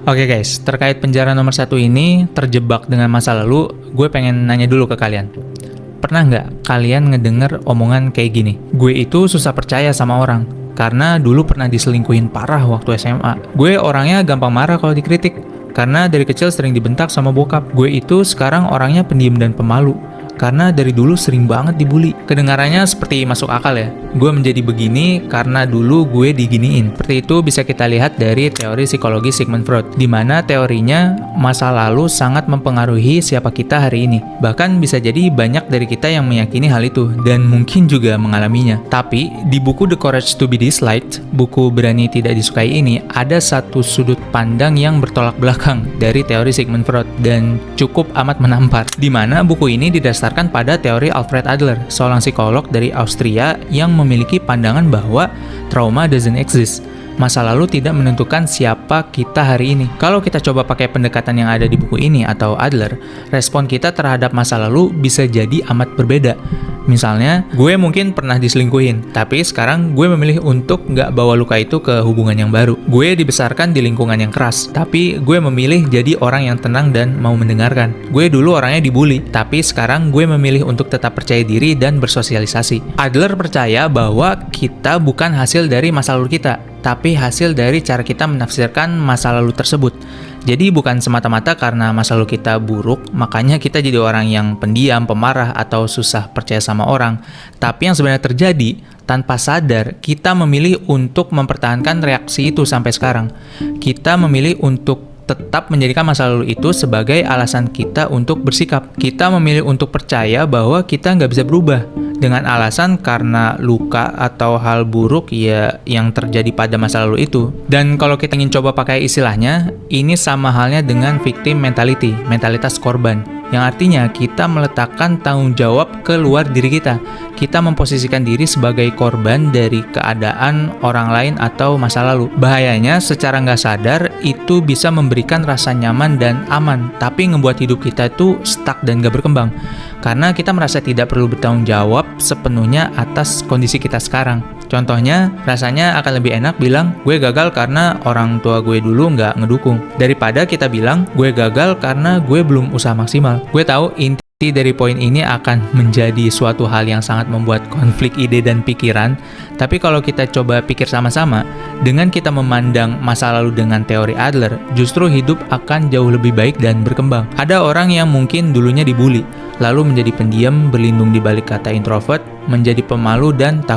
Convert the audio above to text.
Oke guys, terkait penjara nomor 1 ini, terjebak dengan masa lalu, gue pengen nanya dulu ke kalian. Pernah nggak kalian ngedenger omongan kayak gini? Gue itu susah percaya sama orang, karena dulu pernah diselingkuhin parah waktu SMA. Gue orangnya gampang marah kalau dikritik, karena dari kecil sering dibentak sama bokap. Gue itu sekarang orangnya pendiam dan pemalu, karena dari dulu sering banget dibully. Kedengarannya seperti masuk akal ya. Gue menjadi begini karena dulu gue diginiin. Seperti itu bisa kita lihat dari teori psikologi Sigmund Freud, di mana teorinya masa lalu sangat mempengaruhi siapa kita hari ini. Bahkan bisa jadi banyak dari kita yang meyakini hal itu, dan mungkin juga mengalaminya. Tapi, di buku The Courage to be Disliked, buku berani tidak disukai ini, ada satu sudut pandang yang bertolak belakang dari teori Sigmund Freud, dan cukup amat menampar. Di mana buku ini didasarkan pada teori Alfred Adler, seorang psikolog dari Austria yang memiliki pandangan bahwa trauma doesn't exist. Masa lalu tidak menentukan siapa kita hari ini. Kalau kita coba pakai pendekatan yang ada di buku ini atau Adler, respon kita terhadap masa lalu bisa jadi amat berbeda. Misalnya, gue mungkin pernah diselingkuhin, tapi sekarang gue memilih untuk nggak bawa luka itu ke hubungan yang baru. Gue dibesarkan di lingkungan yang keras, tapi gue memilih jadi orang yang tenang dan mau mendengarkan. Gue dulu orangnya dibully, tapi sekarang gue memilih untuk tetap percaya diri dan bersosialisasi. Adler percaya bahwa kita bukan hasil dari masa lalu kita, tapi hasil dari cara kita menafsirkan masa lalu tersebut. Jadi bukan semata-mata karena masa lalu kita buruk, makanya kita jadi orang yang pendiam, pemarah, atau susah percaya sama orang. Tapi yang sebenarnya terjadi, tanpa sadar, kita memilih untuk mempertahankan reaksi itu sampai sekarang. Kita memilih untuk tetap menjadikan masa lalu itu sebagai alasan kita untuk bersikap. Kita memilih untuk percaya bahwa kita nggak bisa berubah, dengan alasan karena luka atau hal buruk ya yang terjadi pada masa lalu itu. Dan kalau kita ingin coba pakai istilahnya, ini sama halnya dengan victim mentality, mentalitas korban, yang artinya kita meletakkan tanggung jawab ke luar diri kita. Kita memposisikan diri sebagai korban dari keadaan orang lain atau masa lalu. Bahayanya, secara nggak sadar, itu bisa memberikan rasa nyaman dan aman, tapi ngebuat hidup kita itu stuck dan nggak berkembang. Karena kita merasa tidak perlu bertanggung jawab sepenuhnya atas kondisi kita sekarang. Contohnya, rasanya akan lebih enak bilang, gue gagal karena orang tua gue dulu nggak ngedukung, daripada kita bilang, gue gagal karena gue belum usaha maksimal. Gue tahu inti dari poin ini akan menjadi suatu hal yang sangat membuat konflik ide dan pikiran, tapi kalau kita coba pikir sama-sama, dengan kita memandang masa lalu dengan teori Adler, justru hidup akan jauh lebih baik dan berkembang. Ada orang yang mungkin dulunya dibully, lalu menjadi pendiam, berlindung di balik kata introvert, menjadi pemalu dan takut